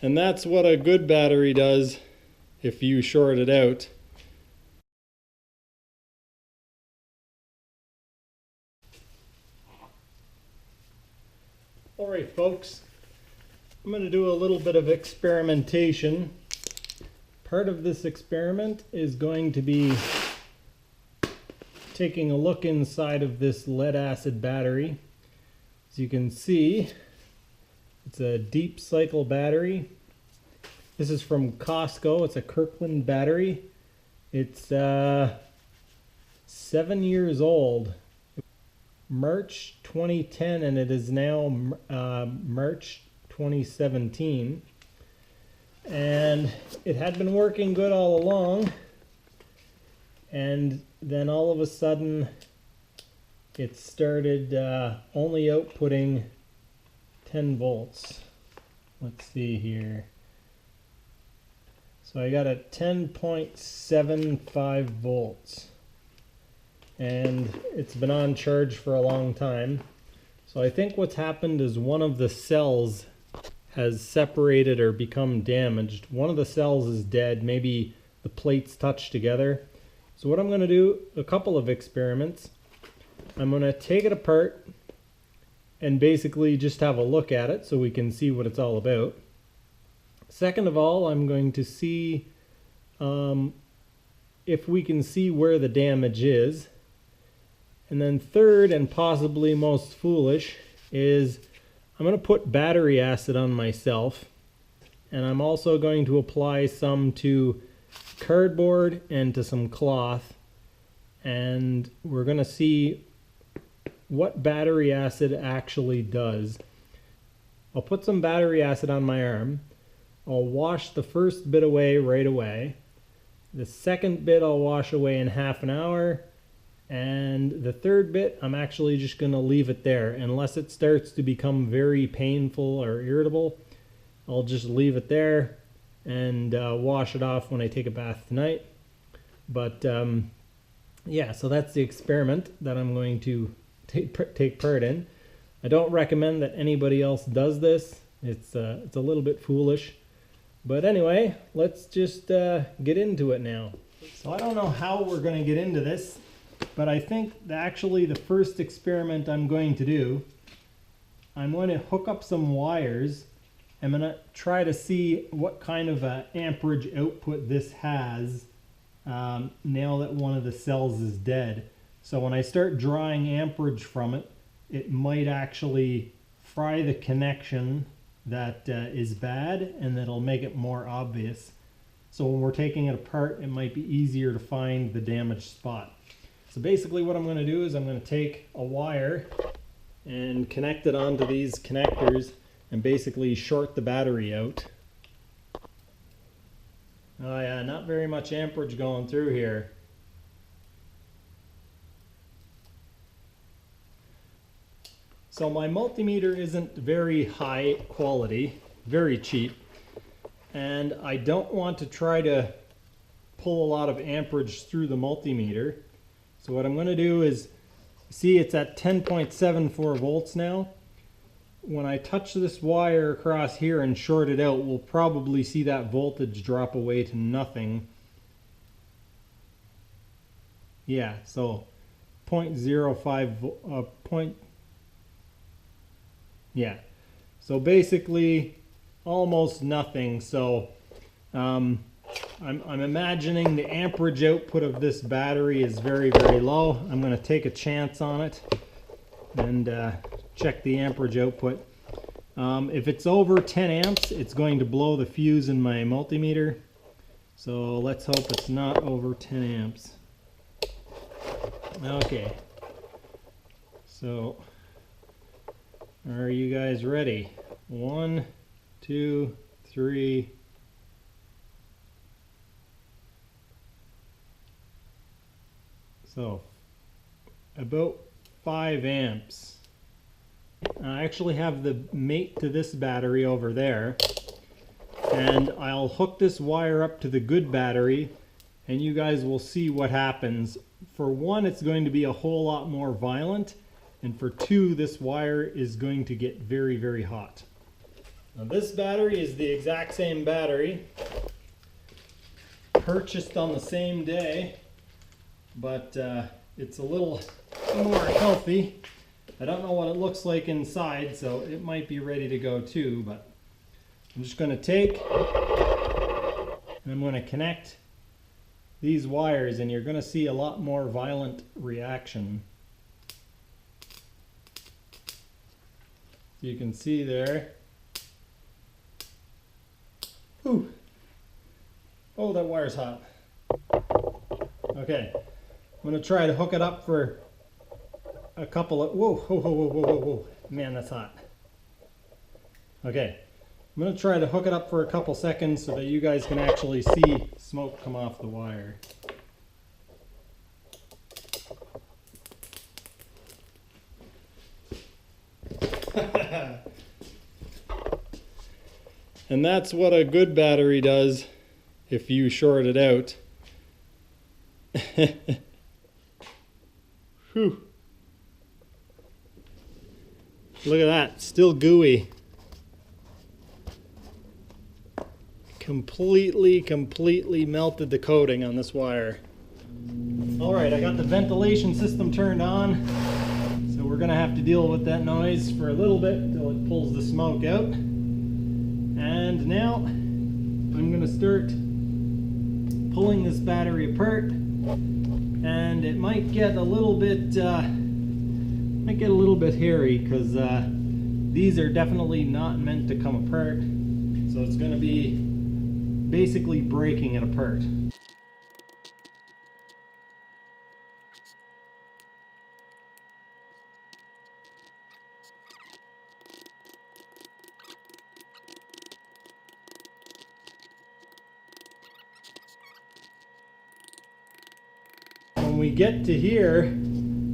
And that's what a good battery does if you short it out. Alright folks, I'm going to do a little bit of experimentation. Part of this experiment is going to be taking a look inside of this lead acid battery. As you can see, it's a deep cycle battery. This is from Costco. It's a Kirkland battery. It's 7 years old. March 2010, and it is now March 2017. And it had been working good all along, and then all of a sudden it started only outputting 10 volts. Let's see here. So I got a 10.75 volts, and it's been on charge for a long time. So I think what's happened is one of the cells has separated or become damaged. One of the cells is dead. Maybe the plates touch together. So what I'm going to do, a couple of experiments. I'm going to take it apart and basically just have a look at it so we can see what it's all about. Second of all, I'm going to see if we can see where the damage is. And then third, and possibly most foolish, is I'm going to put battery acid on myself, and I'm also going to apply some to cardboard and to some cloth, and we're going to see what battery acid actually does. I'll put some battery acid on my arm. I'll wash the first bit away right away. The second bit I'll wash away in half an hour. And the third bit, I'm actually just going to leave it there. Unless it starts to become very painful or irritable, I'll just leave it there and wash it off when I take a bath tonight. But yeah, so that's the experiment that I'm going to take part in. I don't recommend that anybody else does this. It's a little bit foolish. But anyway, let's just get into it now. So I don't know how we're going to get into this, but I think that actually the first experiment I'm going to do, I'm going to hook up some wires. I'm going to try to see what kind of amperage output this has now that one of the cells is dead. So when I start drawing amperage from it, it might actually fry the connection that is bad, and that'll make it more obvious. So when we're taking it apart, it might be easier to find the damaged spot. So basically what I'm going to do is I'm going to take a wire and connect it onto these connectors and basically short the battery out. Oh yeah, not very much amperage going through here. So my multimeter isn't very high quality, very cheap, and I don't want to try to pull a lot of amperage through the multimeter. So what I'm going to do is, see it's at 10.74 volts now. When I touch this wire across here and short it out, we'll probably see that voltage drop away to nothing. Yeah, so 0.05 yeah, so basically almost nothing. So I'm imagining the amperage output of this battery is very, very low. I'm going to take a chance on it and check the amperage output. If it's over 10 amps, it's going to blow the fuse in my multimeter. So let's hope it's not over 10 amps. Okay. So are you guys ready? 1, 2, 3. So about 5 amps. I actually have the mate to this battery over there, and I'll hook this wire up to the good battery and you guys will see what happens. For one, it's going to be a whole lot more violent, And for 2, this wire is going to get very, very hot. Now this battery is the exact same battery, purchased on the same day, but it's a little more healthy. I don't know what it looks like inside, so it might be ready to go too, but I'm just going to take and I'm going to connect these wires, and you're going to see a lot more violent reaction. You can see there. Ooh. Oh, that wire's hot. Okay, I'm going to try to hook it up for a couple of, whoa, whoa, whoa, whoa, whoa, whoa, man, that's hot. Okay, I'm going to try to hook it up for a couple seconds so that you guys can actually see smoke come off the wire. And that's what a good battery does if you short it out. Whew. Look at that, still gooey. Completely melted the coating on this wire. Alright, I got the ventilation system turned on, so we're gonna have to deal with that noise for a little bit until it pulls the smoke out. And now I'm gonna start pulling this battery apart, and it might get a little bit hairy because these are definitely not meant to come apart, so it's going to be basically breaking it apart. When we get to here,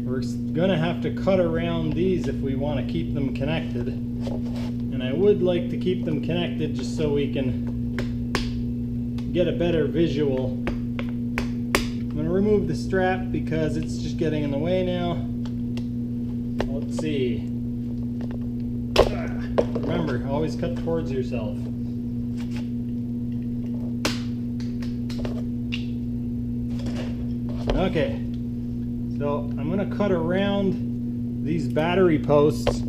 we're going to have to cut around these if we want to keep them connected. And I would like to keep them connected just so we can get a better visual. I'm going to remove the strap because it's just getting in the way now. Let's see. Remember, always cut towards yourself. Okay. So I'm going to cut around these battery posts,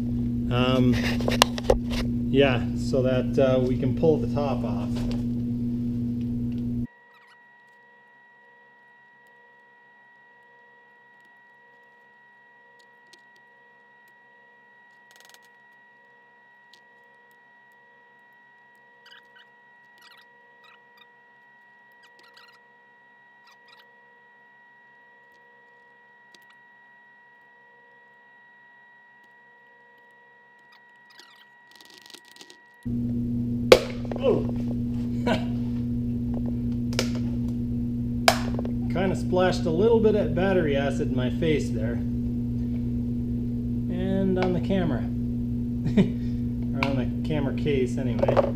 yeah, so that we can pull the top off. Oh! Kind of splashed a little bit of battery acid in my face there. And on the camera. Or on the camera case anyway.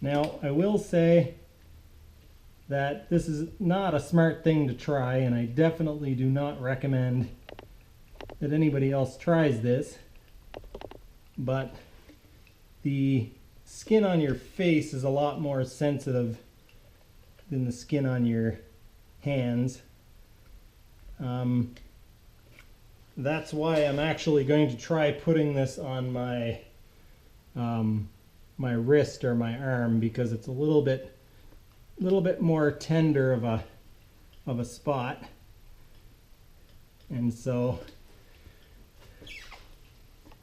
Now, I will say that this is not a smart thing to try, and I definitely do not recommend that anybody else tries this. But the skin on your face is a lot more sensitive than the skin on your hands. That's why I'm actually going to try putting this on my my wrist or my arm, because it's a little bit more tender of a spot, and so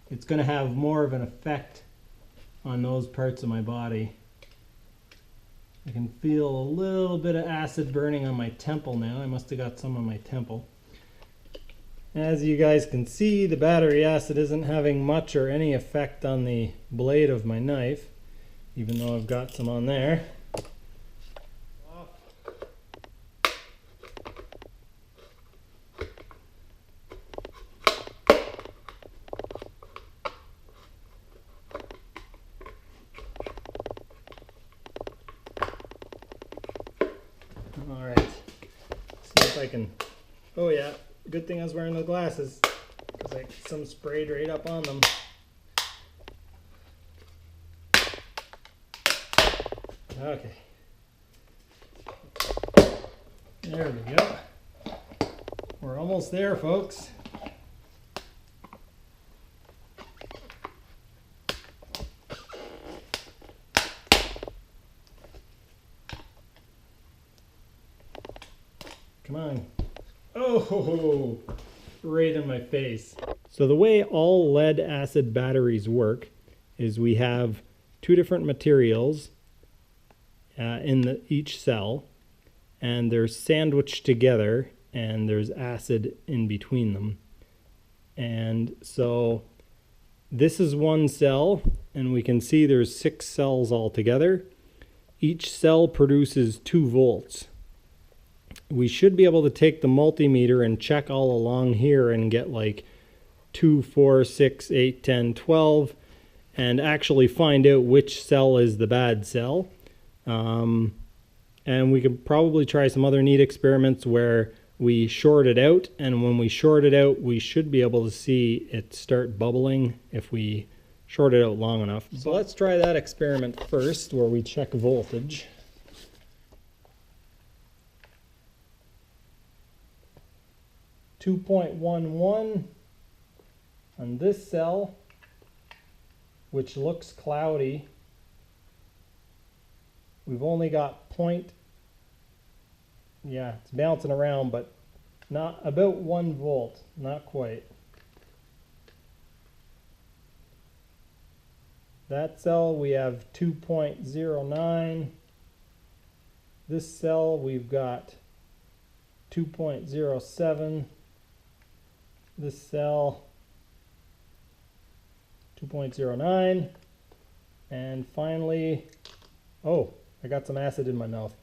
it's going to have more of an effect on those parts of my body. I can feel a little bit of acid burning on my temple now. I must have got some on my temple. As you guys can see, the battery acid isn't having much or any effect on the blade of my knife, even though I've got some on there. Alright, see if I can, oh yeah, good thing I was wearing the glasses, because some sprayed right up on them. Okay. There we go. We're almost there, folks. Come on. Oh, right in my face. So the way all lead acid batteries work is we have two different materials in each cell, and they're sandwiched together, and there's acid in between them. And so this is one cell, and we can see there's 6 cells all together. Each cell produces 2 volts. We should be able to take the multimeter and check all along here and get like 2, 4, 6, 8, 10, 12, and actually find out which cell is the bad cell. And we could probably try some other neat experiments where we short it out, and when we short it out, we should be able to see it start bubbling if we short it out long enough. So let's try that experiment first, where we check voltage. .11 on this cell, which looks cloudy. We've only got yeah, it's bouncing around, but not about 1 volt, not quite. That cell we have 2.09. This cell we've got 2.07. This cell 2.09. And finally, oh, I got some acid in my mouth.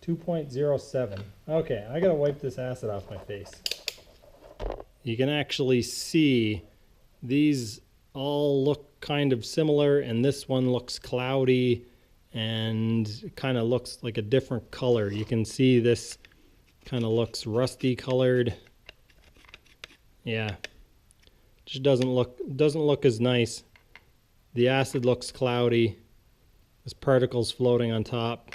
2.07. Okay, I gotta wipe this acid off my face. You can actually see these all look kind of similar, and this one looks cloudy and kind of looks like a different color. You can see this kind of looks rusty colored. Yeah, just doesn't look as nice. The acid looks cloudy. There's particles floating on top.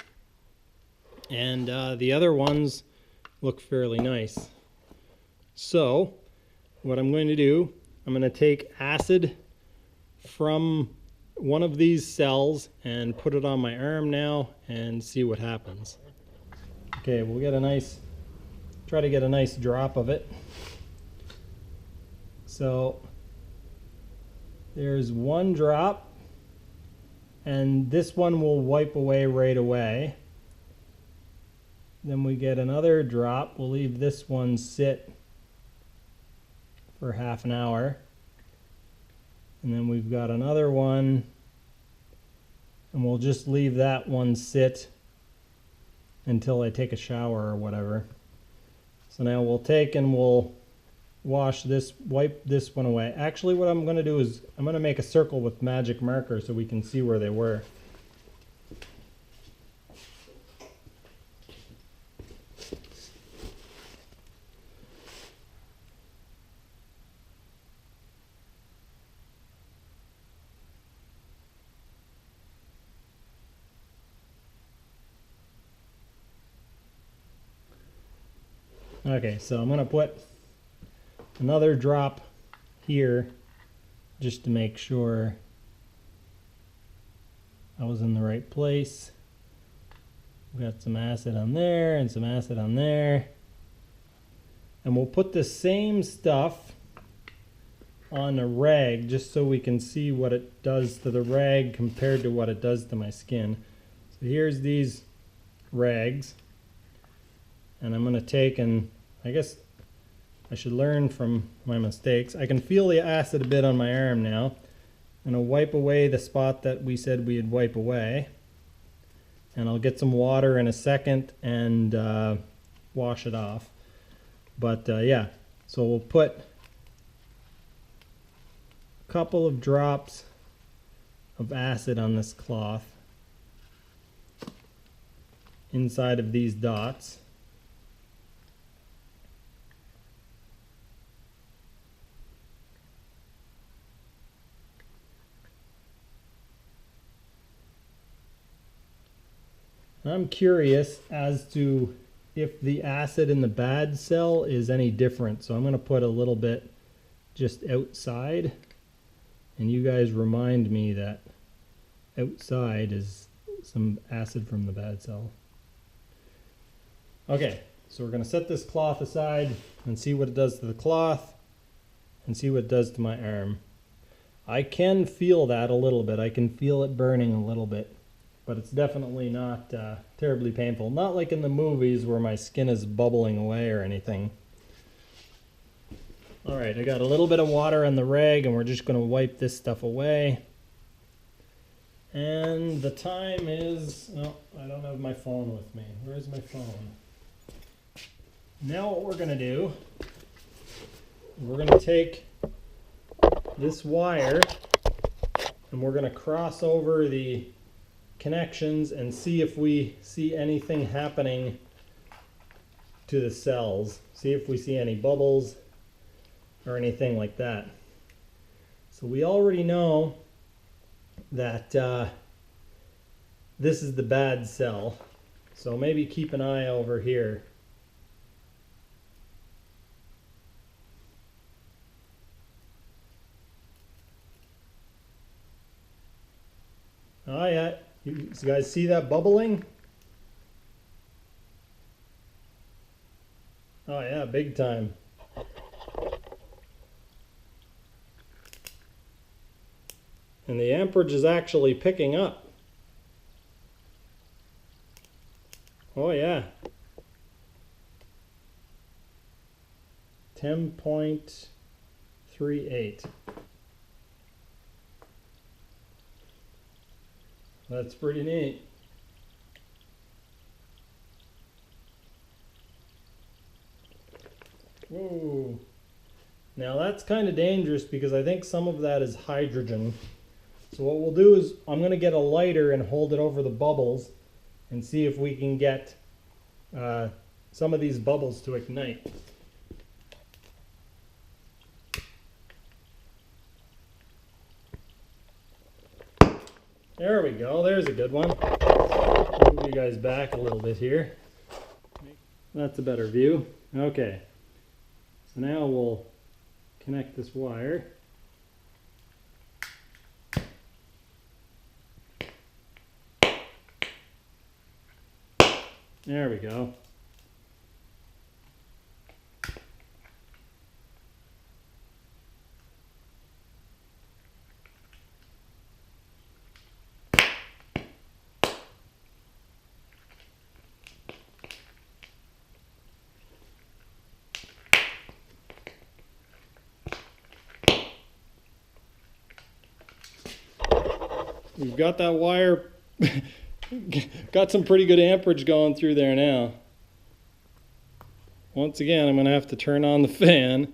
And the other ones look fairly nice. So what I'm going to do, I'm going to take acid from one of these cells and put it on my arm now and see what happens. Okay, we'll try to get a nice drop of it. So there's 1 drop, and this one will wipe away right away. Then we get another drop. We'll leave this one sit for half an hour. And then we've got another one, and we'll just leave that one sit until I take a shower or whatever. So now we'll take and we'll wash this, wipe this one away. Actually, what I'm going to do is I'm going to make a circle with magic marker so we can see where they were. Okay, so I'm going to put another drop here just to make sure I was in the right place. We've got some acid on there and some acid on there. And we'll put the same stuff on a rag just so we can see what it does to the rag compared to what it does to my skin. So here's these rags. And I'm going to take, and I guess I should learn from my mistakes. I can feel the acid a bit on my arm now. I'm going to wipe away the spot that we said we'd wipe away. And I'll get some water in a second and wash it off. But yeah, so we'll put a couple of drops of acid on this cloth inside of these dots. I'm curious as to if the acid in the bad cell is any different. So I'm going to put a little bit just outside, and you guys remind me that outside is some acid from the bad cell. Okay, so we're going to set this cloth aside and see what it does to the cloth and see what it does to my arm. I can feel that a little bit. I can feel it burning a little bit, but it's definitely not terribly painful. Not like in the movies where my skin is bubbling away or anything. All right, I got a little bit of water on the rag, and we're just going to wipe this stuff away. And the time is, oh, I don't have my phone with me. Where's my phone? Now what we're going to do, we're going to take this wire and we're going to cross over the connections and see if we see anything happening to the cells. See if we see any bubbles or anything like that. So we already know that this is the bad cell. So maybe keep an eye over here. Oh yeah, you guys see that bubbling? Oh yeah, big time. And the amperage is actually picking up. Oh yeah. 10.38. That's pretty neat. Whoa. Now that's kind of dangerous because I think some of that is hydrogen. So what we'll do is I'm going to get a lighter and hold it over the bubbles and see if we can get some of these bubbles to ignite. There we go, there's a good one. Move you guys back a little bit here. That's a better view. Okay, so now we'll connect this wire. There we go. We've got that wire, got some pretty good amperage going through there now. Once again, I'm going to have to turn on the fan.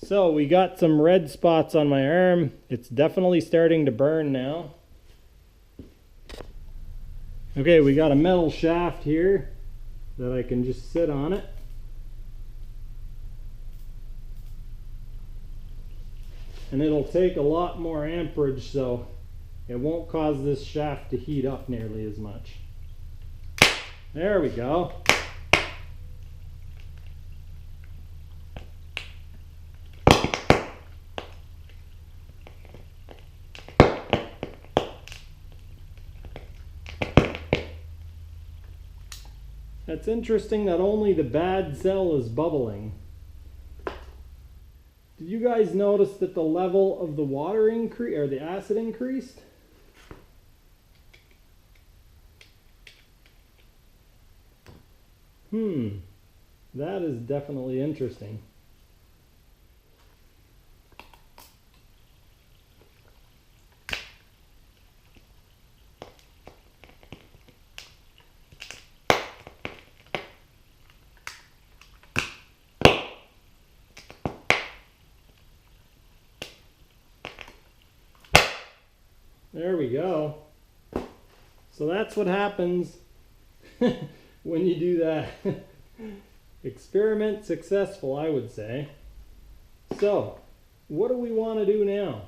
So we got some red spots on my arm. It's definitely starting to burn now. Okay, we got a metal shaft here that I can just sit on it. And it'll take a lot more amperage, so it won't cause this shaft to heat up nearly as much. There we go. It's interesting that only the bad cell is bubbling. Did you guys notice that the level of the water increased, or the acid increased? That is definitely interesting. There we go. So that's what happens when you do that. Experiment successful, I would say. So, what do we want to do now?